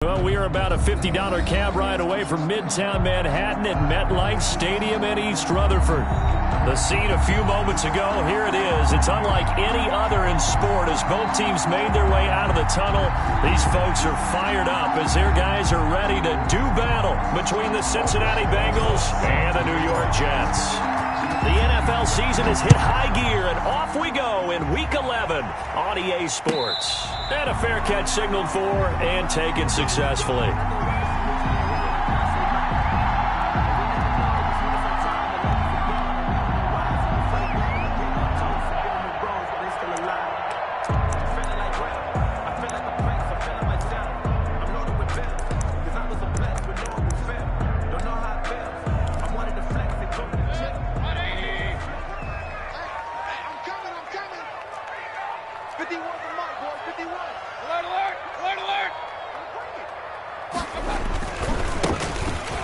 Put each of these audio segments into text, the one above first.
Well, we are about a $50 cab ride away from Midtown Manhattan at MetLife Stadium in East Rutherford. The scene a few moments ago, here it is. It's unlike any other in sport as both teams made their way out of the tunnel. These folks are fired up as their guys are ready to do battle between the Cincinnati Bengals and the New York Jets. The NFL season has hit high gear, and off we go in Week 11 on EA Sports. And a fair catch signaled for and taken successfully.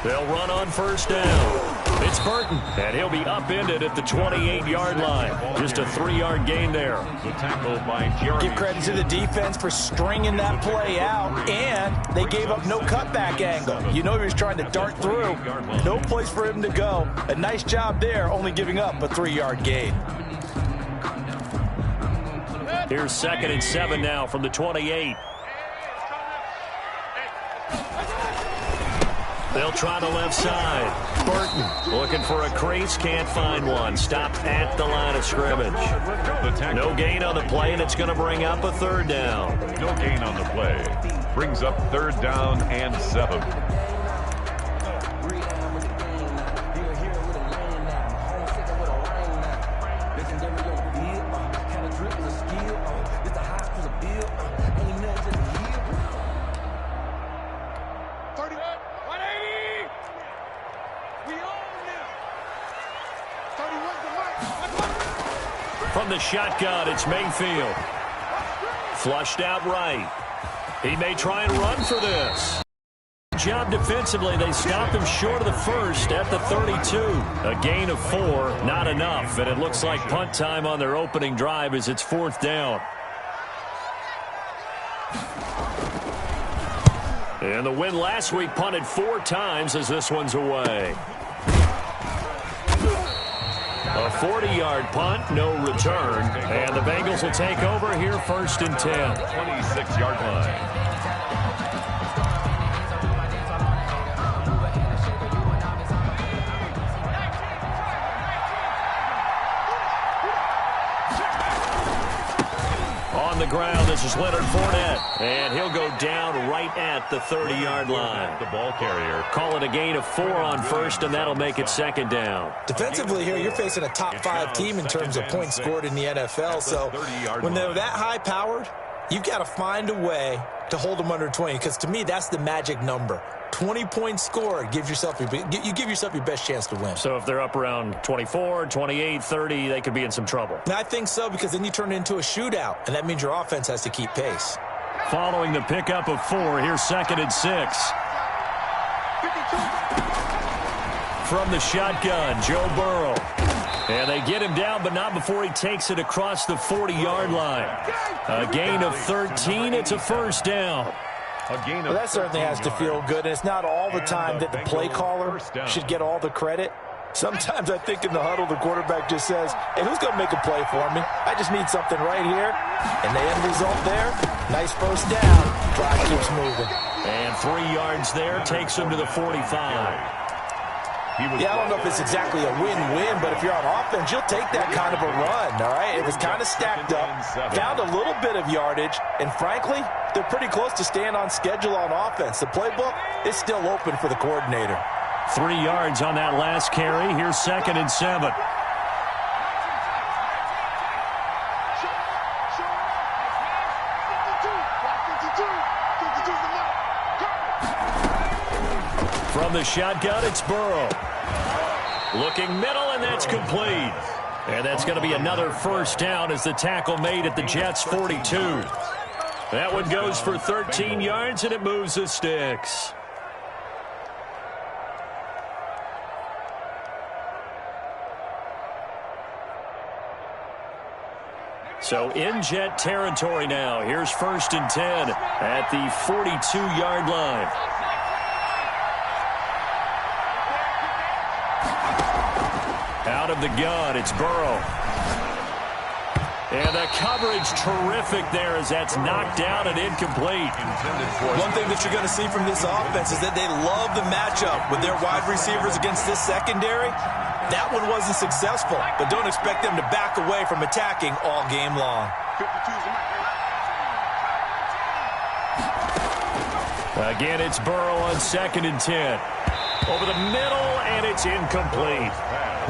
They'll run on first down. It's Burton, and he'll be upended at the 28-yard line. Just a 3-yard gain there. The tackle by Jeremy. Give credit to the defense for stringing that play out, and they gave up no cutback angle. You know he was trying to dart through. No place for him to go. A nice job there, only giving up a 3-yard gain. Here's 2nd and 7 now from the 28. They'll try the left side. Burton looking for a crease, can't find one. Stopped at the line of scrimmage. No gain on the play, and it's going to bring up a 3rd down. No gain on the play. Brings up 3rd down and 7. From the shotgun, it's Mayfield. Flushed out right. He may try and run for this. Job defensively, they stopped him short of the first at the 32. A gain of 4, not enough, and it looks like punt time on their opening drive as it's 4th down. And the win last week punted 4 times as this one's away. A 40-yard punt, no return. And the Bengals will take over here 1st and 10. 26-yard line. On the ground, this is Leonard Fournette. And he'll go down right at the 30-yard line. The ball carrier. Call it a gain of 4 on first, and that'll make it 2nd down. Defensively here, you're facing a top 5 team in terms of points scored in the NFL. So when they're that high-powered, you've got to find a way to hold them under 20. Because to me, that's the magic number. 20 points scored, you give yourself your best chance to win. So if they're up around 24, 28, 30, they could be in some trouble. And I think so, because then you turn it into a shootout, and that means your offense has to keep pace. Following the pickup of 4, here's 2nd and 6. From the shotgun, Joe Burrow. And they get him down, but not before he takes it across the 40-yard line. A gain of 13, it's a 1st down. Well, that certainly has to feel good, and it's not all the time that the play caller should get all the credit. Sometimes I think in the huddle, the quarterback just says, hey, who's going to make a play for me? I just need something right here. And the end result there, nice 1st down. Drive keeps moving. And 3 yards there takes him to the 45. Yeah, I don't know if it's exactly a win-win, but if you're on offense, you'll take that kind of a run, all right? It was kind of stacked up, found a little bit of yardage, and frankly, they're pretty close to staying on schedule on offense. The playbook is still open for the coordinator. 3 yards on that last carry. Here's 2nd and 7. From the shotgun, it's Burrow. Looking middle, and that's complete. And that's going to be another 1st down as the tackle made at the Jets' 42. That one goes for 13 yards, and it moves the sticks. So in Jet territory now. Here's 1st and 10 at the 42-yard line. Out of the gun, it's Burrow. And the coverage terrific there as that's knocked down and incomplete. One thing that you're going to see from this offense is that they love the matchup with their wide receivers against this secondary. That one wasn't successful, but don't expect them to back away from attacking all game long. Again, it's Burrow on 2nd and 10. Over the middle, and it's incomplete.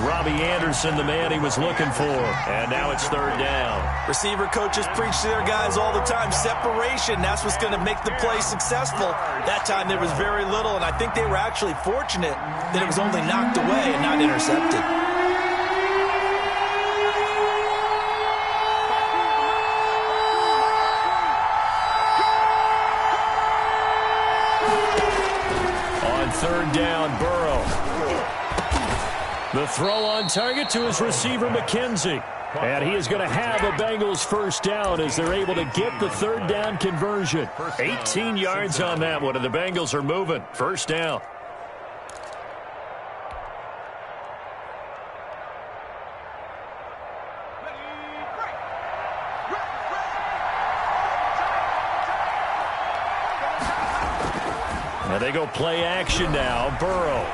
Robbie Anderson, the man he was looking for. And now it's 3rd down. Receiver coaches preach to their guys all the time. Separation, that's what's going to make the play successful. That time there was very little, and I think they were actually fortunate that it was only knocked away and not intercepted. On 3rd down, Burrow. The throw on target to his receiver, McKenzie. And he is going to have a Bengals 1st down as they're able to get the 3rd down conversion. 18 yards on that one, and the Bengals are moving. 1st down. And they go play action now. Burrow.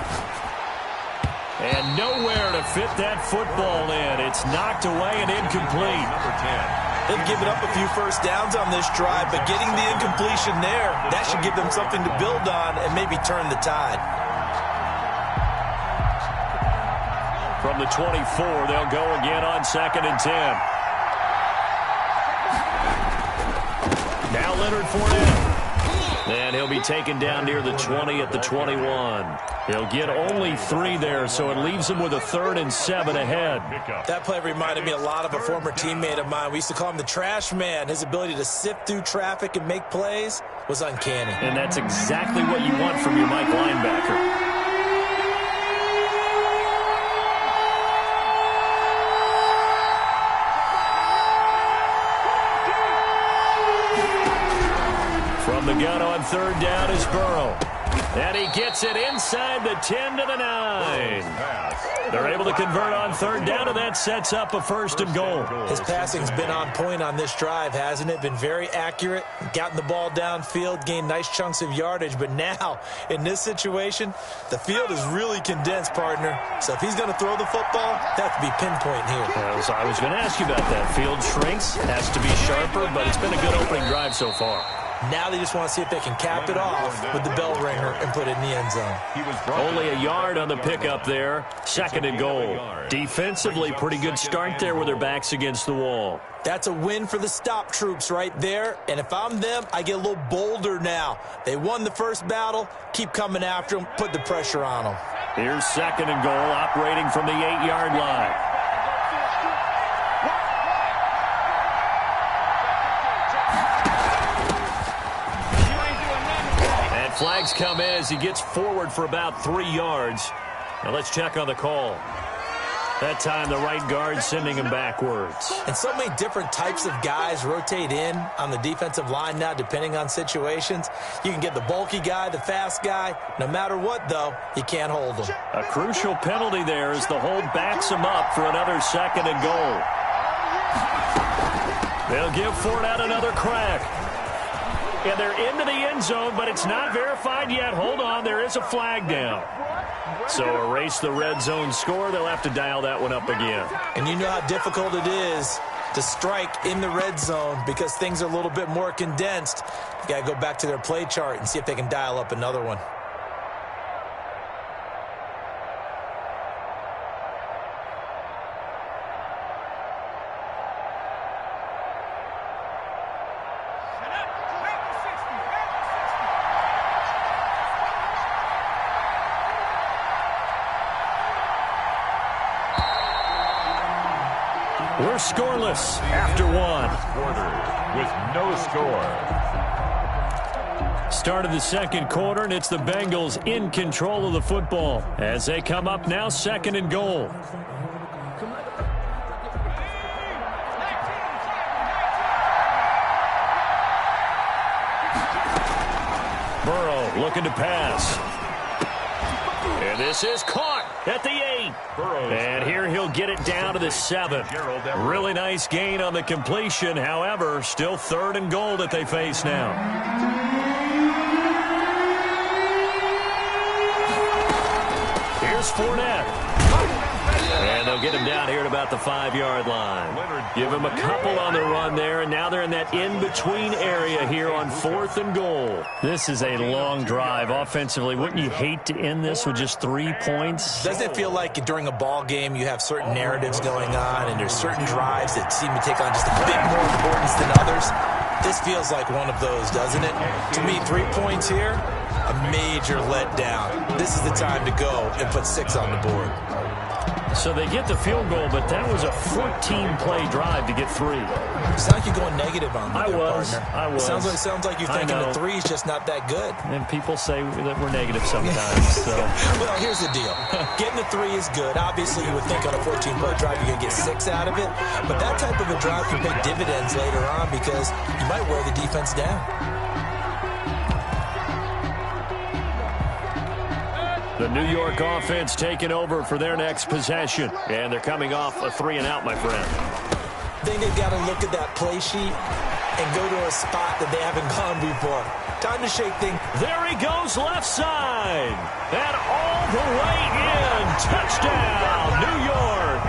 And nowhere to fit that football in. It's knocked away and incomplete. They've given up a few 1st downs on this drive, but getting the incompletion there, that should give them something to build on and maybe turn the tide. From the 24, they'll go again on 2nd and 10. Now Leonard Fournette. And he'll be taken down near the 20 at the 21. He'll get only 3 there, so it leaves him with a 3rd and 7 ahead. That play reminded me a lot of a former teammate of mine. We used to call him the trash man. His ability to sift through traffic and make plays was uncanny. And that's exactly what you want from your Mike linebacker. From the gun on 3rd down is Burrow. And he gets it inside the 10 to the 9. They're able to convert on 3rd down, and that sets up a 1st and goal. His passing's been on point on this drive, hasn't it? Been very accurate, gotten the ball downfield, gained nice chunks of yardage. But now, in this situation, the field is really condensed, partner. So if he's going to throw the football, that has to be pinpoint here. I was going to ask you about that. Field shrinks, has to be sharper, but it's been a good opening drive so far. Now they just want to see if they can cap it off with the bell ringer and put it in the end zone. Only a yard on the pickup there. 2nd and goal. Defensively, pretty good start there with their backs against the wall. That's a win for the stop troops right there. And if I'm them, I get a little bolder now. They won the first battle. Keep coming after them. Put the pressure on them. Here's 2nd and goal, operating from the 8-yard line. Flags come in as he gets forward for about 3 yards. Now let's check on the call. That time the right guard sending him backwards. And so many different types of guys rotate in on the defensive line now depending on situations. You can get the bulky guy, the fast guy. No matter what, though, you can't hold them. A crucial penalty there as the hold backs him up for another 2nd and goal. They'll give Fournette another crack. And they're into the end zone, but it's not verified yet. Hold on, there is a flag down. So erase the red zone score. They'll have to dial that one up again. And you know how difficult it is to strike in the red zone because things are a little bit more condensed. You got to go back to their play chart and see if they can dial up another one. We're scoreless after 1. Quarter with no score. Start of the 2nd quarter, and it's the Bengals in control of the football as they come up now 2nd and goal. looking to pass. And this is caught at the 8. And here he'll get it down to the 7. Really nice gain on the completion. However, still 3rd and goal that they face now. Here's Fournette. And they'll get him down here at about the 5-yard line. Give him a couple on the run there, and now they're in that in-between area here on 4th and goal. This is a long drive offensively. Wouldn't you hate to end this with just 3 points? Doesn't it feel like during a ball game you have certain narratives going on, and there's certain drives that seem to take on just a bit more importance than others? This feels like one of those, doesn't it? To me, 3 points here, a major letdown. This is the time to go and put 6 on the board. So they get the field goal, but that was a 14-play drive to get 3. It's like you're going negative on me, I was. Sounds like you're thinking the 3 is just not that good. And people say that we're negative sometimes. So. Well, here's the deal. Getting the 3 is good. Obviously, you would think on a 14-play drive you're going to get 6 out of it. But that type of a drive can pay dividends later on because you might wear the defense down. The New York offense taking over for their next possession. And they're coming off a 3-and-out, my friend. I think they've got to look at that play sheet and go to a spot that they haven't gone before. Time to shake things. There he goes, left side. And all the way in. Touchdown, New York.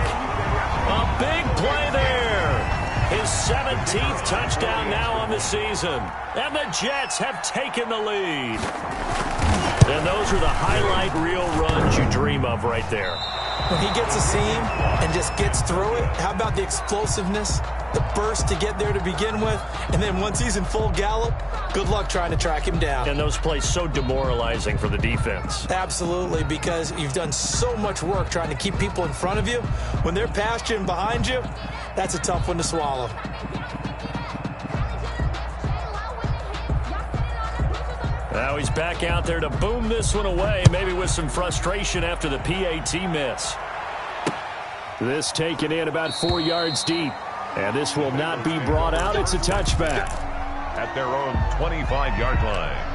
A big play there. His 17th touchdown now on the season. And the Jets have taken the lead. And those are the highlight reel runs you dream of right there. When he gets a seam and just gets through it, how about the explosiveness, the burst to get there to begin with, and then once he's in full gallop, good luck trying to track him down. And those plays so demoralizing for the defense. Absolutely, because you've done so much work trying to keep people in front of you. When they're past you and behind you, that's a tough one to swallow. Now he's back out there to boom this one away, maybe with some frustration after the PAT miss. This taken in about 4 yards deep. And this will not be brought out. It's a touchback. At their own 25-yard line.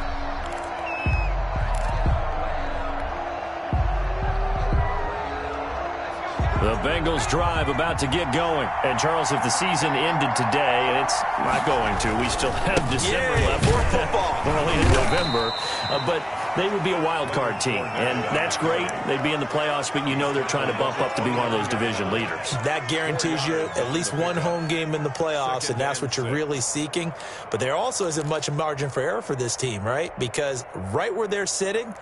The Bengals drive about to get going. And, Charles, if the season ended today, and it's not going to, we still have December left. More football. We're only in November. But they would be a wild card team. And that's great. They'd be in the playoffs, but you know they're trying to bump up to be one of those division leaders. That guarantees you at least one home game in the playoffs, and that's what you're really seeking. But there also isn't much margin for error for this team, right? Because right where they're sitting,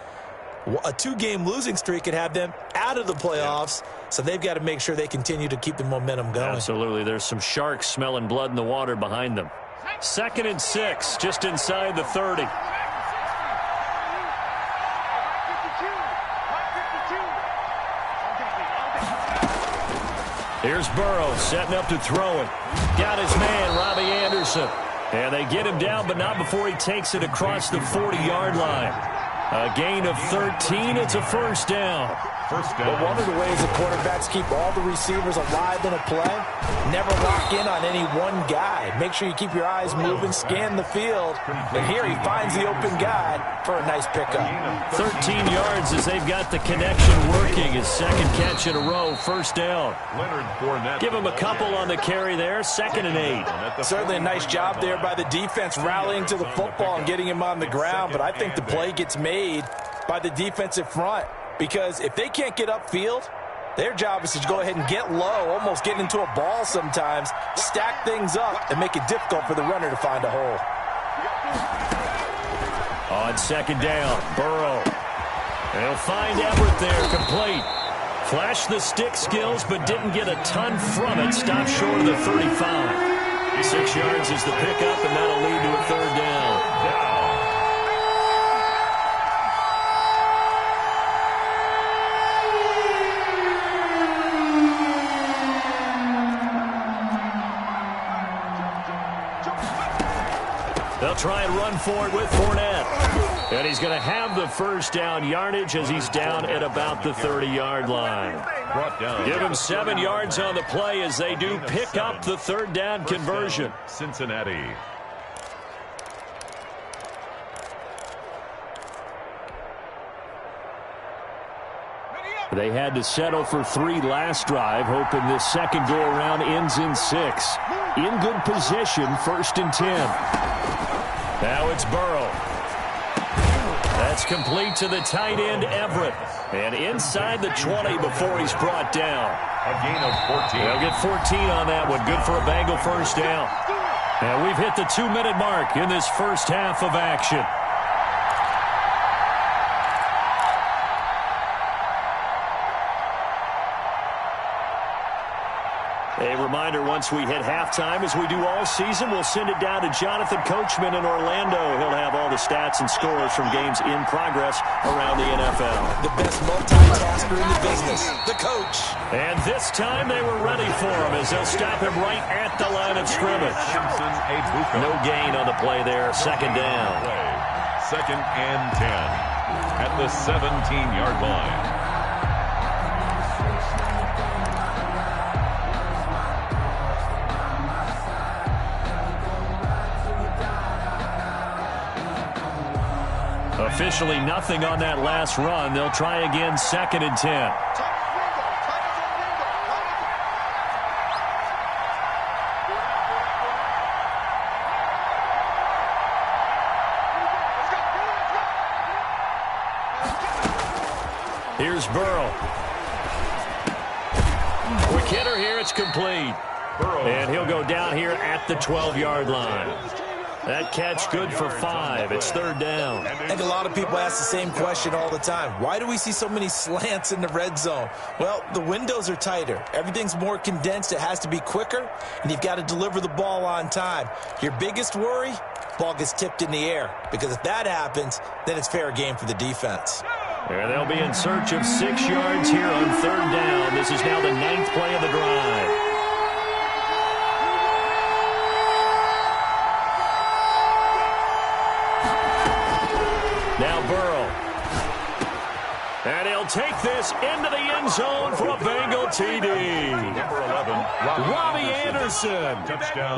a 2-game losing streak could have them out of the playoffs, so they've got to make sure they continue to keep the momentum going. Absolutely. There's some sharks smelling blood in the water behind them. 2nd and 6, just inside the 30. Here's Burrow setting up to throw it. Got his man, Robbie Anderson. And they get him down, but not before he takes it across the 40-yard line. A gain of 13. It's a first down. Well, one of the ways the quarterbacks keep all the receivers alive in a play, never lock in on any one guy. Make sure you keep your eyes moving, scan the field. And here he finds the open guy for a nice pickup. 13 yards as they've got the connection working. His second catch in a row, first down. Give him a couple on the carry there, 2nd and 8. Certainly a nice job there by the defense rallying to the football and getting him on the ground, but I think the play gets made by the defensive front. Because if they can't get upfield, their job is to go ahead and get low, almost get into a ball sometimes, stack things up, and make it difficult for the runner to find a hole. On 2nd down, Burrow. They'll find Everett there, complete. Flashed the stick skills, but didn't get a ton from it. Stopped short of the 35. 6 yards is the pickup, and that'll lead to a 3rd down. They'll try and run for it with Fournette. And he's going to have the first down yardage as he's down at about the 30-yard line. Give him 7 yards on the play as they do pick up the 3rd down conversion. Cincinnati. They had to settle for 3 last drive, hoping this second go-around ends in 6. In good position, 1st and 10. Now it's Burrow. That's complete to the tight end, Everett. And inside the 20 before he's brought down. A gain of 14. They'll get 14 on that one. Good for a Bengal first down. And we've hit the 2-minute mark in this first half of action. A reminder, once we hit halftime, as we do all season, we'll send it down to Jonathan Coachman in Orlando. He'll have all the stats and scores from games in progress around the NFL. The best multitasker in the business, the coach. And this time they were ready for him as they'll stop him right at the line of scrimmage. No gain on the play there, 2nd down. 2nd and 10 at the 17-yard line. Officially nothing on that last run. They'll try again, 2nd and 10. Here's Burrow. Quick hitter here. It's complete. And he'll go down here at the 12-yard line. That catch good for 5. It's 3rd down. I think a lot of people ask the same question all the time. Why do we see so many slants in the red zone? Well, the windows are tighter. Everything's more condensed. It has to be quicker, and you've got to deliver the ball on time. Your biggest worry, ball gets tipped in the air, because if that happens, then it's fair game for the defense. And they'll be in search of 6 yards here on 3rd down. This is now the 9th play of the drive. Now Burrow. And he'll take this into the end zone for a Bengal TD. Number 11, Robbie Anderson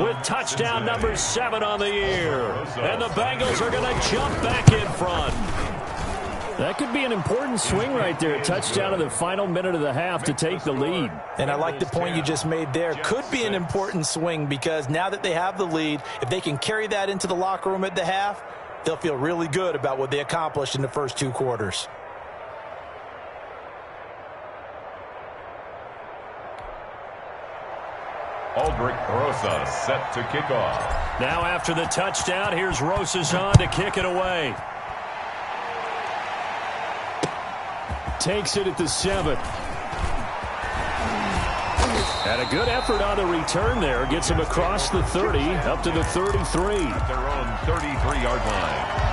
with touchdown number 7 on the year. And the Bengals are going to jump back in front. That could be an important swing right there. A touchdown in the final minute of the half to take the lead. And I like the point you just made there. Could be an important swing because now that they have the lead, if they can carry that into the locker room at the half, they'll feel really good about what they accomplished in the first 2 quarters. Aldrich Rosa set to kick off. Now after the touchdown, here's Rosas on to kick it away. Takes it at the 7. And a good effort on the return there. Gets him across the 30, up to the 33. At their own 33-yard line.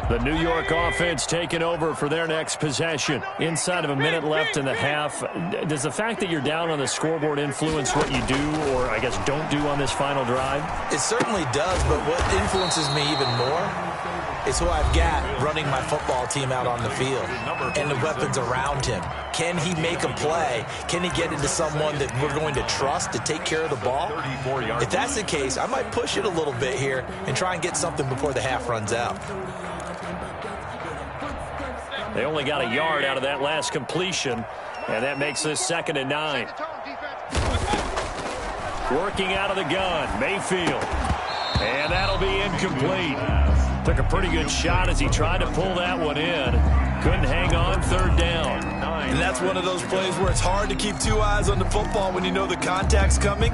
The New York offense taking over for their next possession. Inside of a minute left in the half. Does the fact that you're down on the scoreboard influence what you do, or I guess don't do on this final drive? It certainly does, but what influences me even more is who I've got running my football team out on the field and the weapons around him. Can he make a play? Can he get into someone that we're going to trust to take care of the ball? If that's the case, I might push it a little bit here and try and get something before the half runs out. They only got a yard out of that last completion, and that makes this 2nd and 9. Working out of the gun, Mayfield. And that'll be incomplete. Took a pretty good shot as he tried to pull that one in. Couldn't hang on, 3rd down. And that's one of those plays where it's hard to keep 2 eyes on the football when you know the contact's coming,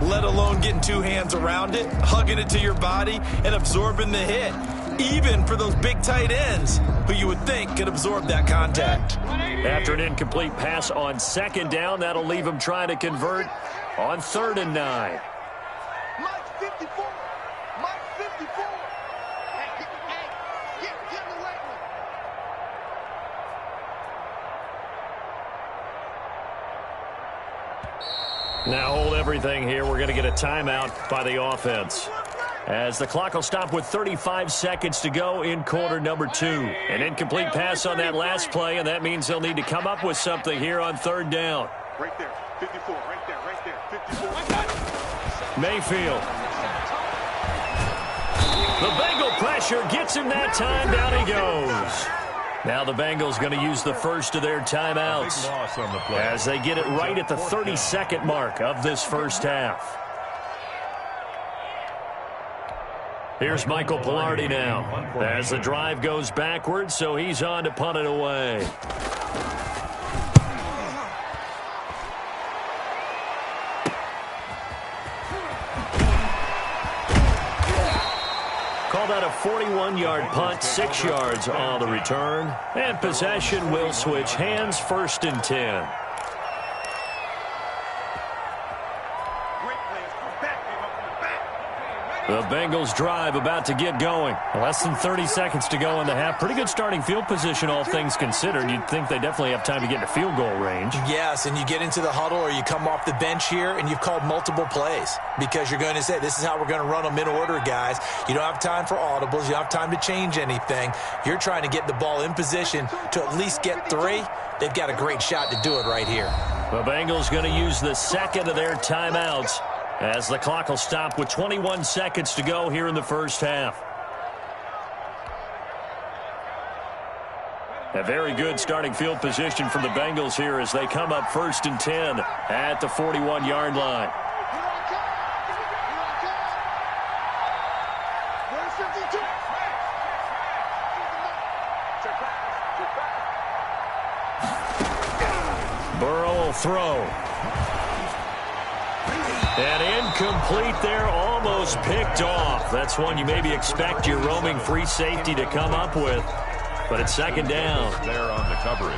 let alone getting 2 hands around it, hugging it to your body, and absorbing the hit. Even for those big tight ends who you would think could absorb that contact. After an incomplete pass on 2nd down, that'll leave him trying to convert on 3rd and 9. Mike 54. Mike 54. Hey, get away. Now hold everything here. We're going to get a timeout by the offense, as the clock will stop with 35 seconds to go in quarter number 2. An incomplete pass on that last play, and that means they'll need to come up with something here on 3rd down. Right there. 54. Right there. Right there. 54. Mayfield. The Bengal pressure gets him that time. Down he goes. Now the Bengals going to use the first of their timeouts as they get it right at the 30-second mark of this first half. Here's Michael Pilardi now as the drive goes backwards, so he's on to punt it away. Called out a 41-yard punt, 6 yards on the return. And possession will switch hands, 1st and 10. The Bengals drive about to get going. Less than 30 seconds to go in the half. Pretty good starting field position, all things considered. You'd think they definitely have time to get into field goal range. Yes, and you get into the huddle or you come off the bench here and you've called multiple plays because you're going to say, this is how we're going to run them in order, guys. You don't have time for audibles. You don't have time to change anything. You're trying to get the ball in position to at least get 3. They've got a great shot to do it right here. The Bengals going to use the second of their timeouts as the clock will stop with 21 seconds to go here in the first half. A very good starting field position for the Bengals here as they come up 1st and 10 at the 41-yard line. Burrow will throw. And incomplete there, almost picked off. That's one you maybe expect your roaming free safety to come up with. But it's 2nd down. There on the coverage.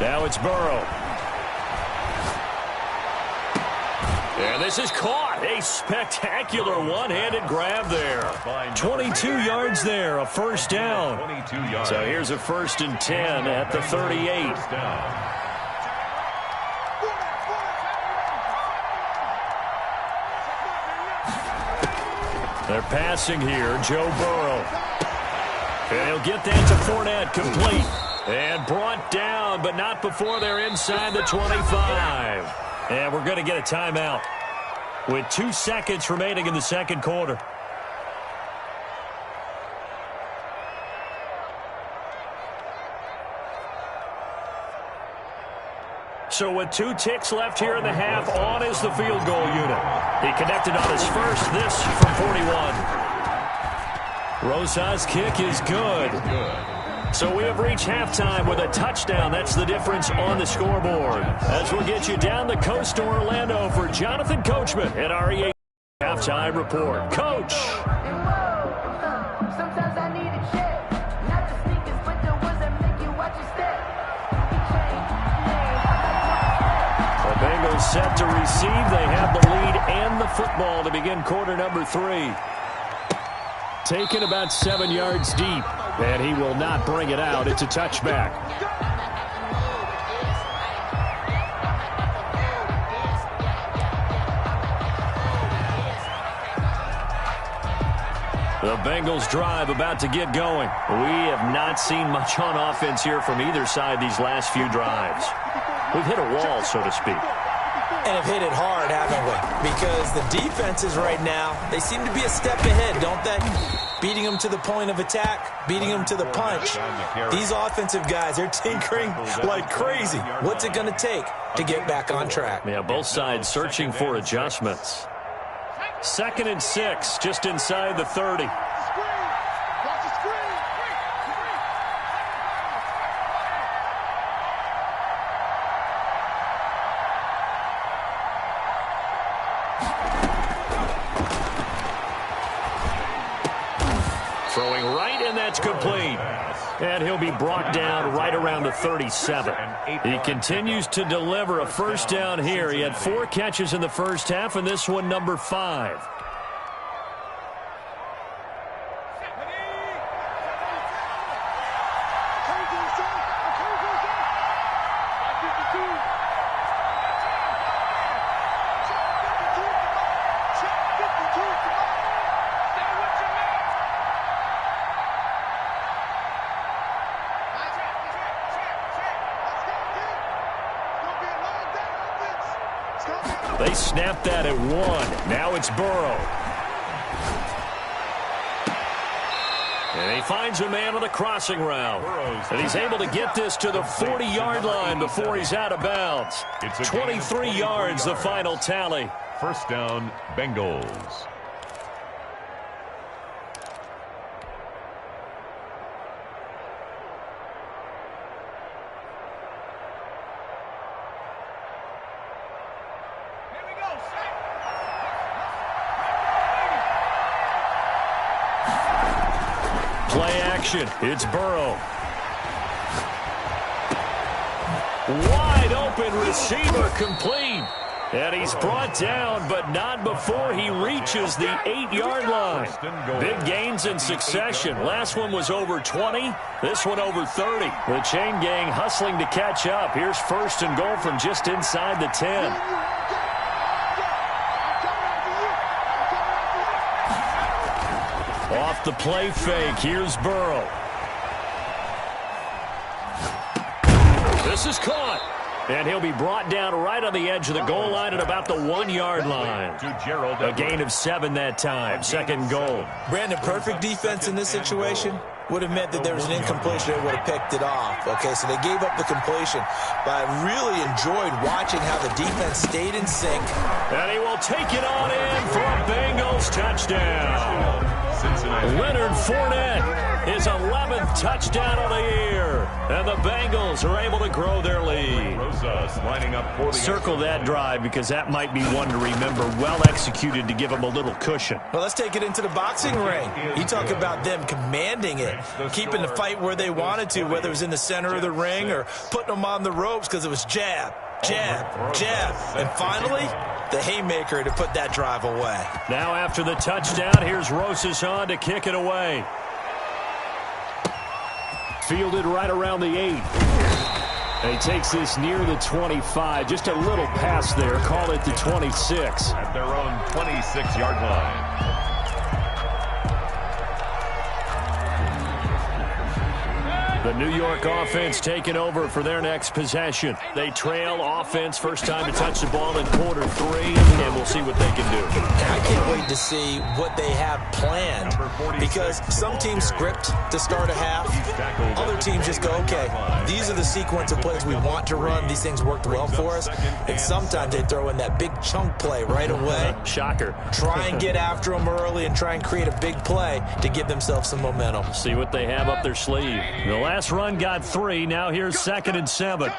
Now it's Burrow. And this is caught. A spectacular one-handed grab there. 22 yards there, a 1st down. So here's a 1st and 10 at the 38. They're passing here, Joe Burrow. And he'll get that to Fournette, complete. And brought down, but not before they're inside the 25. And we're going to get a timeout with 2 seconds remaining in the second quarter. So with 2 ticks left here in the half, on is the field goal unit. He connected on his first, this from 41. Rosa's kick is good. So we have reached halftime with a touchdown. That's the difference on the scoreboard. As we'll get you down the coast to Orlando for Jonathan Coachman at our EA Halftime Report. Coach. Sometimes I need a check. Not the sneakers, but the ones that make you watch your step. The Bengals set to receive. They have the lead and the football to begin quarter number 3. Taken about 7 yards deep. And he will not bring it out. It's a touchback. The Bengals drive about to get going. We have not seen much on offense here from either side these last few drives. We've hit a wall, so to speak. And have hit it hard, haven't we? Because the defenses right now, they seem to be a step ahead, don't they? Beating them to the point of attack, beating them to the punch. These offensive guys, they're tinkering like crazy. What's it going to take to get back on track? Yeah, both sides searching for adjustments. 2nd and 6, just inside the 30. Throwing right, and that's complete. And he'll be brought down right around the 37. He continues to deliver a 1st down here. He had 4 catches in the first half, and this one number 5. They snap that at 1. Now it's Burrow. And he finds a man on the crossing route. And he's able to get this to the 40-yard line before he's out of bounds. 23 yards, the final tally. First down, Bengals. Play action. It's Burrow. Wide open receiver complete. And he's brought down, but not before he reaches the 8-yard line. Big gains in succession. Last one was over 20. This one over 30. The chain gang hustling to catch up. Here's first and goal from just inside the 10. Off the play fake, here's Burrow. This is caught. And he'll be brought down right on the edge of the goal line at about the 1-yard line. A gain of 7 that time. Second goal. Brandon, perfect defense in this situation would have meant that there was an incompletion. They would have picked it off. Okay, so they gave up the completion. But I really enjoyed watching how the defense stayed in sync. And he will take it on in for a Bengals touchdown. Leonard Fournette, his 11th touchdown of the year. And the Bengals are able to grow their lead. Circle that drive because that might be one to remember. Well executed to give them a little cushion. Well, let's take it into the boxing ring. You talk about them commanding it, keeping the fight where they wanted to, whether it was in the center of the ring or putting them on the ropes because it was jab, jab, jab. And finally, the haymaker to put that drive away. Now after the touchdown, here's Rosas on to kick it away. Fielded right around the 8. And he takes this near the 25. Just a little pass there. Call it the 26. At their own 26-yard line. The New York offense taking over for their next possession. They trail offense, first time to touch the ball in quarter 3, and we'll see what they can do. I can't wait to see what they have planned because some teams script to start a half. Other teams just go, okay, these are the sequence of plays we want to run. These things worked well for us. And sometimes they throw in that big chunk play right away. Shocker. Try and get after them early and try and create a big play to give themselves some momentum. See what they have up their sleeve. The last run got 3. Now here's 2nd and 7.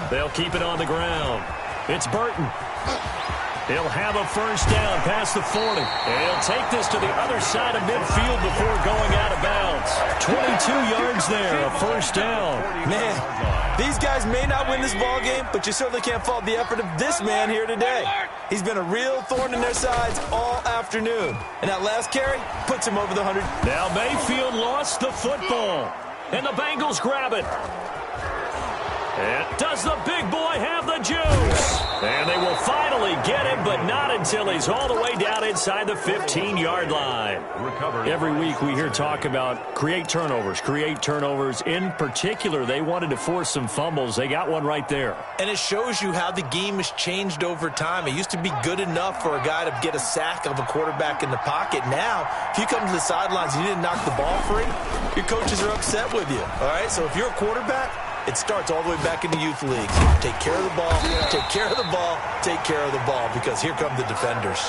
They'll keep it on the ground. It's Burton. He'll have a first down past the 40. And he'll take this to the other side of midfield before going out of bounds. 22 yards there, a first down. Man, these guys may not win this ball game, but you certainly can't fault the effort of this man here today. He's been a real thorn in their sides all afternoon. And that last carry puts him over the 100. Now Mayfield lost the football. And the Bengals grab it. And does the big boy have the juice? And they will finally get him, but not until he's all the way down inside the 15-yard line. Every week we hear talk about create turnovers. In particular, they wanted to force some fumbles. They got one right there. And it shows you how the game has changed over time. It used to be good enough for a guy to get a sack of a quarterback in the pocket. Now, if you come to the sidelines and you didn't knock the ball free, your coaches are upset with you. All right, so if you're a quarterback, it starts all the way back in the youth leagues. Take care of the ball, take care of the ball, take care of the ball, because here come the defenders.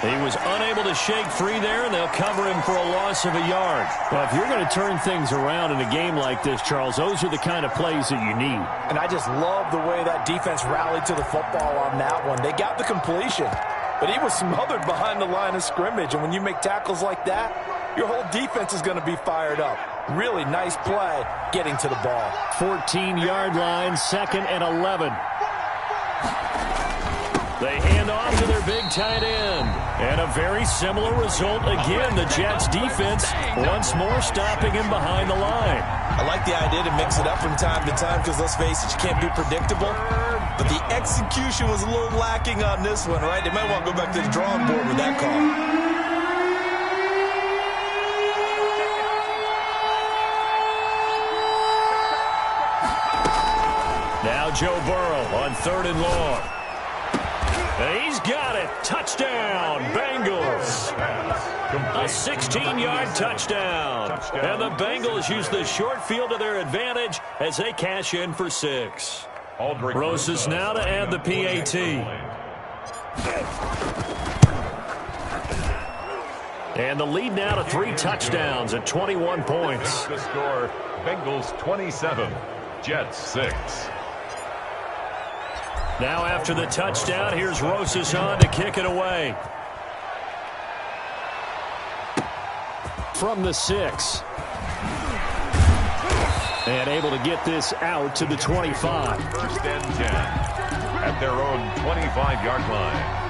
He was unable to shake free there, and they'll cover him for a loss of a yard. Well, if you're going to turn things around in a game like this, Charles, those are the kind of plays that you need. And I just love the way that defense rallied to the football on that one. They got the completion, but he was smothered behind the line of scrimmage, and when you make tackles like that, your whole defense is going to be fired up. Really nice play getting to the ball. 14-yard line, 2nd and 11. They hand off to their big tight end. And a very similar result again. The Jets defense once more stopping him behind the line. I like the idea to mix it up from time to time because, let's face it, you can't be predictable. But the execution was a little lacking on this one, right? They might want to go back to the drawing board with that call. Now Joe Burrow on 3rd and long. And he's got it. Touchdown, Bengals. A 16-yard touchdown. And the Bengals use the short field to their advantage as they cash in for 6. Roses now to add the PAT. And the lead now to 3 touchdowns at 21 points. The score, Bengals 27, Jets 6. Now after the touchdown, here's Roses on to kick it away. From the 6. And able to get this out to the 25. 1st and 10 at their own 25-yard line.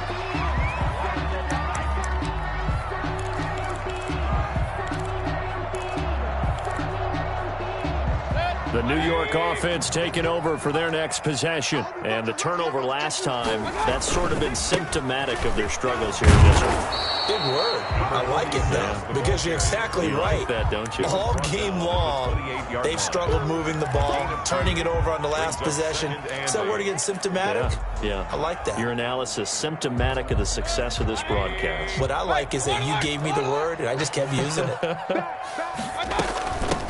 The New York offense taking over for their next possession. And the turnover last time, that's sort of been symptomatic of their struggles here in this one. Big word. I like it, though, because you're exactly right. Like that, don't you? All game long, they've struggled moving the ball, turning it over on the last possession. Is that word again, symptomatic? Yeah. I like that. Your analysis, symptomatic of the success of this broadcast. What I like is that you gave me the word, and I just kept using it.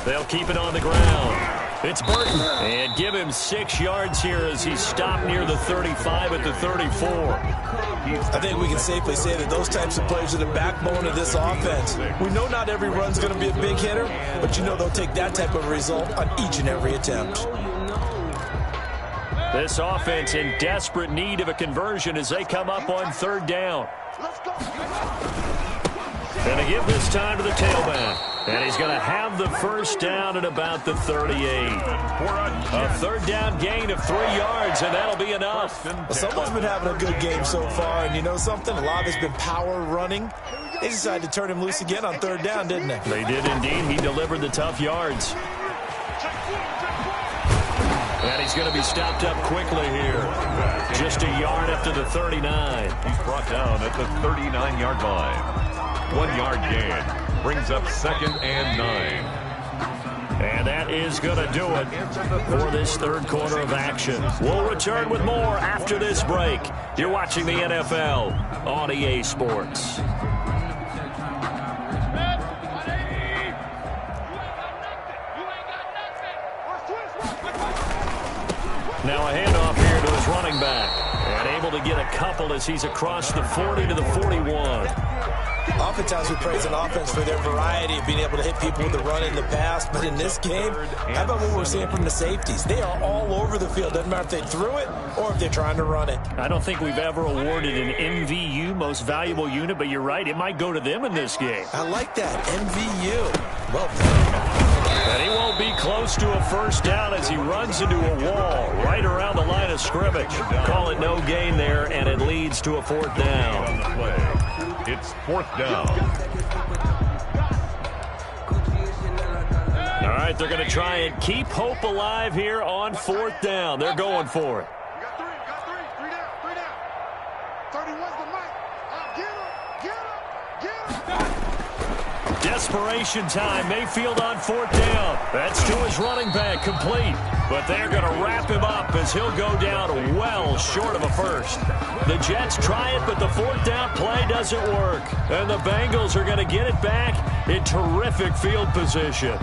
They'll keep it on the ground. It's Burton. And give him 6 yards here as he's stopped near the 35 at the 34. I think we can safely say that those types of plays are the backbone of this offense. We know not every run's going to be a big hitter, but you know they'll take that type of result on each and every attempt. This offense in desperate need of a conversion as they come up on 3rd down. And they give this time to the tailback. And he's going to have the 1st down at about the 38. A 3rd down gain of 3 yards, and that'll be enough. Well, someone's been having a good game so far, and you know something? A lot of it's been power running. They decided to turn him loose again on 3rd down, didn't they? They did indeed. He delivered the tough yards. And he's going to be stopped up quickly here. Just a yard after the 39. He's brought down at the 39-yard line. 1-yard gain. Brings up 2nd and 9. And that is going to do it for this 3rd quarter of action. We'll return with more after this break. You're watching the NFL on EA Sports. Now a handoff here to his running back. And able to get a couple as he's across the 40 to the 41. Oftentimes we praise an offense for their variety of being able to hit people with the run in the past, but in this game, how about what we're seeing from the safeties? They are all over the field. Doesn't matter if they threw it or if they're trying to run it. I don't think we've ever awarded an MVU, most valuable unit, but you're right, it might go to them in this game. I like that, MVU. Well done. And he won't be close to a 1st down as he runs into a wall right around the line of scrimmage. Call it no gain there, and it leads to a 4th down. On the play. It's 4th down. All right, they're going to try and keep hope alive here on 4th down. They're going for it. You got 3 down. 31's the mic. Get him. Desperation time. Mayfield on 4th down. That's to his running back, complete. But they're going to wrap him up as he'll go down well short of a 1st. The Jets try it, but the 4th down play doesn't work. And the Bengals are going to get it back in terrific field position.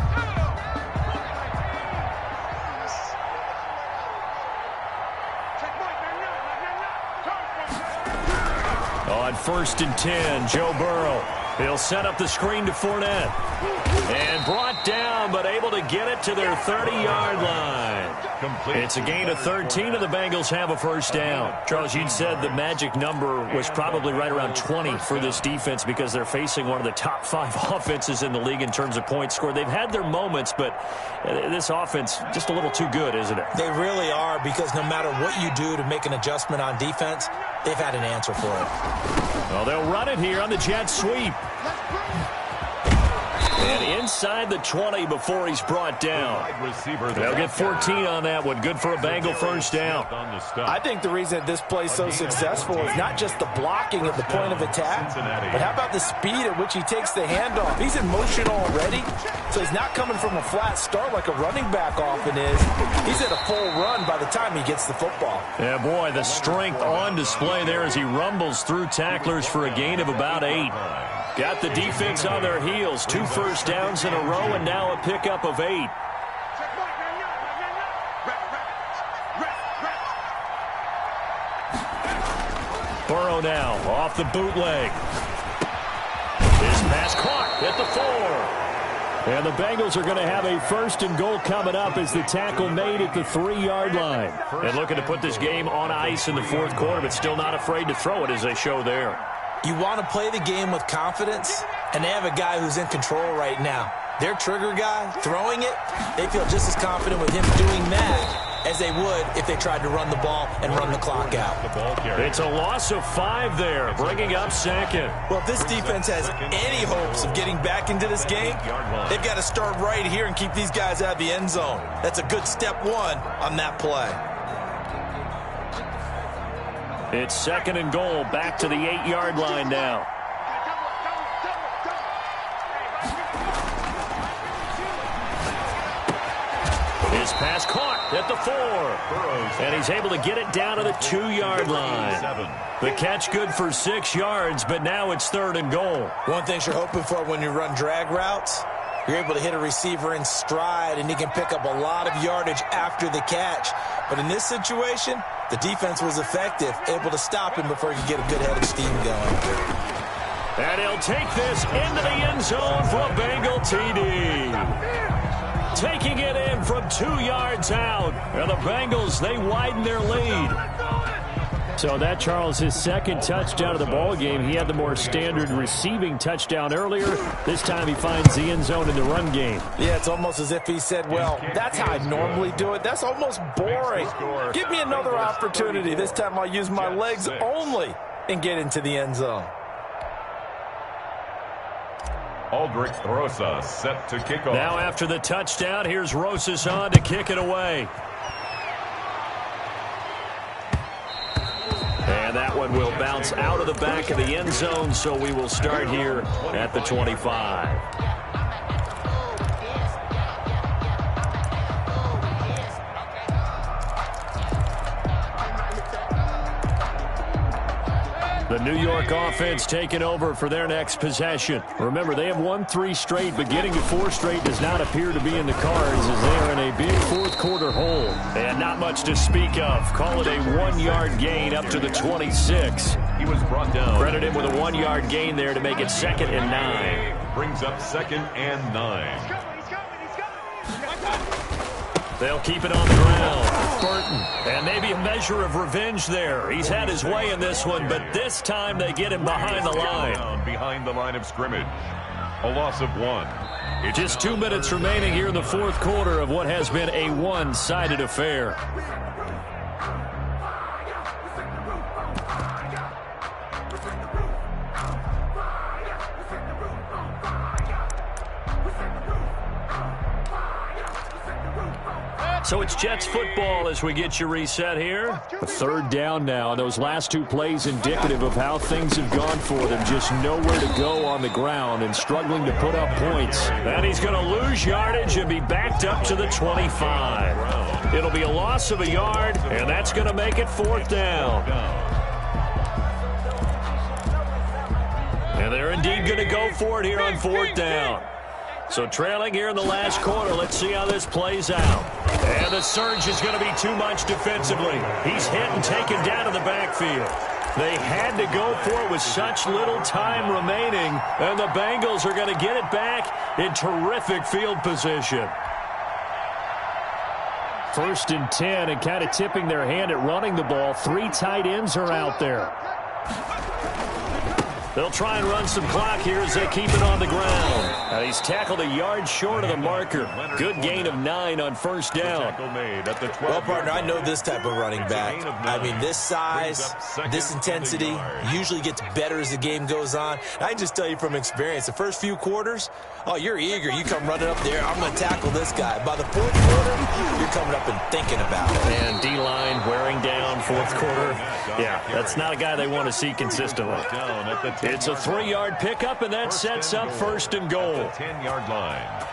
On 1st and 10, Joe Burrow. He'll set up the screen to Fournette. And brought down, but able to get it to their 30-yard line. Complete. It's a gain of 13, and the Bengals have a 1st down. Charles, you said the magic number was probably right around 20 for this defense because they're facing one of the top 5 offenses in the league in terms of points scored. They've had their moments, but this offense just a little too good, isn't it? They really are, because no matter what you do to make an adjustment on defense, they've had an answer for it. Well, they'll run it here on the jet sweep. And inside the 20 before he's brought down. They'll get 14 on that one. Good for a Bengal first down. I think the reason this play is so successful is not just the blocking at the point of attack, but how about the speed at which he takes the handoff? He's in motion already, so he's not coming from a flat start like a running back often is. He's at a full run by the time he gets the football. Yeah, boy, the strength on display there as he rumbles through tacklers for a gain of about 8. Got the defense on their heels. 2 first downs in a row and now a pickup of 8. Burrow now off the bootleg. His pass caught at the 4. And the Bengals are going to have a 1st and goal coming up as the tackle made at the 3-yard line. And looking to put this game on ice in the 4th quarter, but still not afraid to throw it as they show there. You want to play the game with confidence, and they have a guy who's in control right now. Their trigger guy, throwing it, they feel just as confident with him doing that as they would if they tried to run the ball and run the clock out. It's a loss of 5 there, bringing up 2nd. Well, if this defense has any hopes of getting back into this game, they've got to start right here and keep these guys out of the end zone. That's a good step 1 on that play. It's 2nd and goal, back to the 8-yard line now. His pass caught at the 4. And he's able to get it down to the 2-yard line. The catch good for 6 yards, but now it's 3rd and goal. One thing you're hoping for when you run drag routes, you're able to hit a receiver in stride, and he can pick up a lot of yardage after the catch. But in this situation, the defense was effective, able to stop him before he could get a good head of steam going. And he'll take this into the end zone for a Bengal TD. Taking it in from 2 yards out. And the Bengals, they widen their lead. So that, Charles, his 2nd touchdown of the ball game. He had the more standard receiving touchdown earlier. This time he finds the end zone in the run game. Yeah, it's almost as if he said, well, that's how I normally do it. That's almost boring. Give me another opportunity. This time I'll use my legs only and get into the end zone. Aldrich Rosas set to kick off. Now after the touchdown, here's Rosas on to kick it away. And that one will bounce out of the back of the end zone, so we will start here at the 25. The New York offense taking over for their next possession. Remember, they have won 3 straight, but getting to 4 straight does not appear to be in the cards as they are in a big 4th quarter hole. And not much to speak of. Call it a 1-yard gain up to the 26. He was brought down. Credit him with a 1-yard gain there to make it 2nd and 9. Brings up 2nd and 9. They'll keep it on the ground. Burton. And maybe a measure of revenge there. He's had his way in this one, but this time they get him behind the line. Behind the line of scrimmage. A loss of 1. Just 2 minutes remaining here in the 4th quarter of what has been a one-sided affair. So it's Jets football as we get you reset here. A 3rd down now. Those last 2 plays indicative of how things have gone for them. Just nowhere to go on the ground and struggling to put up points. And he's going to lose yardage and be backed up to the 25. It'll be a loss of a yard, and that's going to make it 4th down. And they're indeed going to go for it here on 4th down. So trailing here in the last quarter. Let's see how this plays out. And the surge is going to be too much defensively. He's hit and taken down to the backfield. They had to go for it with such little time remaining, and the Bengals are going to get it back in terrific field position. 1st and 10, and kind of tipping their hand at running the ball. 3 tight ends are out there. They'll try and run some clock here as they keep it on the ground. And he's tackled a yard short of the marker. Good gain of 9 on first down. Well, partner, I know this type of running back. I mean, this size, this intensity usually gets better as the game goes on. I can just tell you from experience, the first few quarters, oh, you're eager. You come running up there, I'm going to tackle this guy. By the fourth quarter, you're coming up and thinking about it. And D-line wearing down fourth quarter. Yeah, that's not a guy they want to see consistently. It's a 3-yard pickup, and that sets up first and goal. 10-yard line.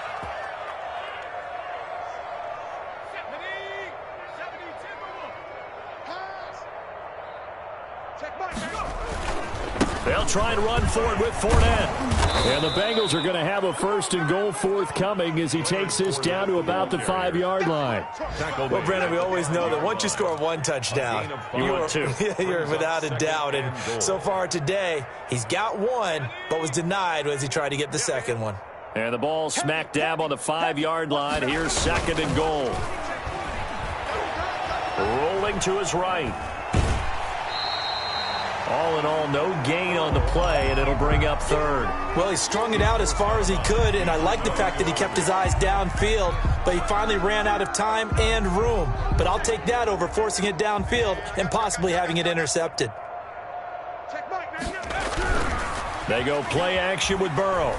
They'll try and run forward with Fournette. And the Bengals are going to have a first and goal forthcoming as he takes this down to about the 5-yard line. Well, Brandon, we always know that once you score one touchdown, want two. You're without a doubt. And so far today, he's got one, but was denied as he tried to get the second one. And the ball smack dab on the 5-yard line. Here's second and goal. Rolling to his right. All in all, no gain on the play, and it'll bring up third. Well, he strung it out as far as he could, and I like the fact that he kept his eyes downfield, but he finally ran out of time and room. But I'll take that over forcing it downfield and possibly having it intercepted. They go play action with Burrow.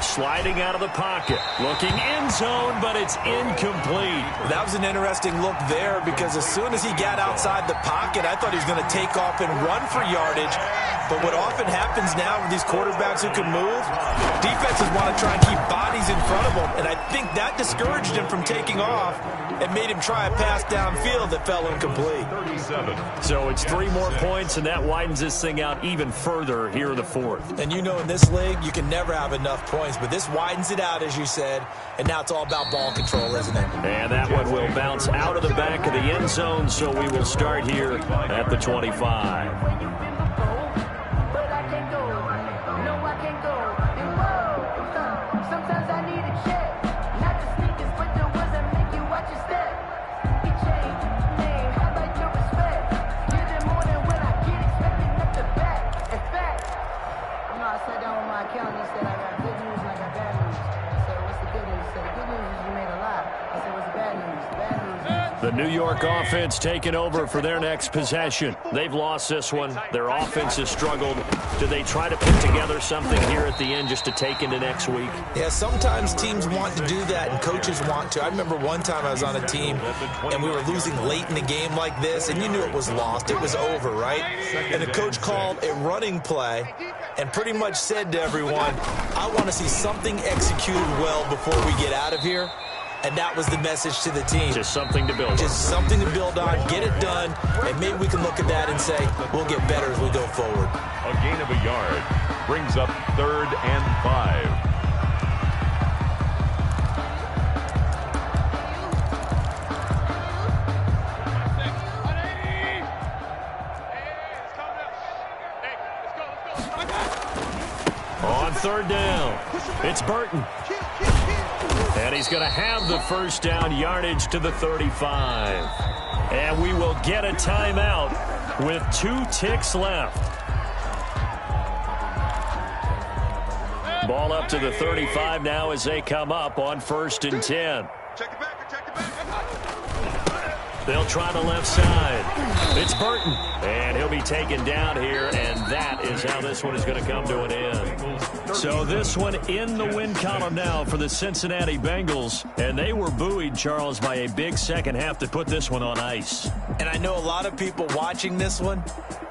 Sliding out of the pocket. Looking end zone, but it's incomplete. That was an interesting look there because as soon as he got outside the pocket, I thought he was going to take off and run for yardage. But what often happens now with these quarterbacks who can move, defenses want to try and keep bodies in front of them. And I think that discouraged him from taking off and made him try a pass downfield that fell incomplete. So it's 3 more points, and that widens this thing out even further here in the fourth. And you know in this league, you can never have enough points, but this widens it out, as you said, and now it's all about ball control, isn't it? And that one will bounce out of the back of the end zone, so we will start here at the 25. The New York offense taking over for their next possession. They've lost this one. Their offense has struggled. Do they try to put together something here at the end just to take into next week? Yeah, sometimes teams want to do that and coaches want to. I remember one time I was on a team and we were losing late in the game like this, and you knew it was lost. It was over, right? And the coach called a running play and pretty much said to everyone, I want to see something executed well before we get out of here. And that was the message to the team. Just something to build on. Just something to build on, get it done, and maybe we can look at that and say, we'll get better as we go forward. A gain of a yard brings up 3rd and 5. On 3rd down, it's Burton. And he's going to have the first down, yardage to the 35. And we will get a timeout with 2 ticks left. Ball up to the 35 now as they come up on 1st and 10. They'll try the left side. It's Burton. And he'll be taken down here, and that is how this one is going to come to an end. So this one in the win column now for the Cincinnati Bengals. And they were buoyed, Charles, by a big second half to put this one on ice. And I know a lot of people watching this one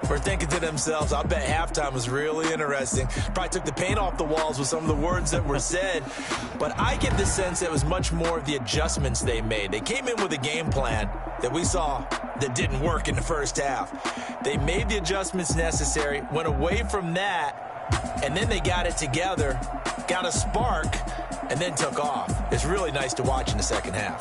were thinking to themselves, I bet halftime was really interesting. Probably took the paint off the walls with some of the words that were said. But I get the sense it was much more of the adjustments they made. They came in with a game plan that we saw that didn't work in the first half. They made the adjustments necessary, went away from that, and then they got it together, got a spark, and then took off. It's really nice to watch in the second half.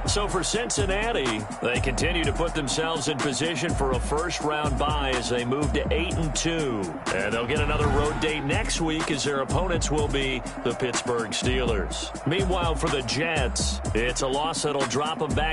So for Cincinnati, they continue to put themselves in position for a first-round bye as they move to 8-2. And they'll get another road date next week as their opponents will be the Pittsburgh Steelers. Meanwhile, for the Jets, it's a loss that'll drop them back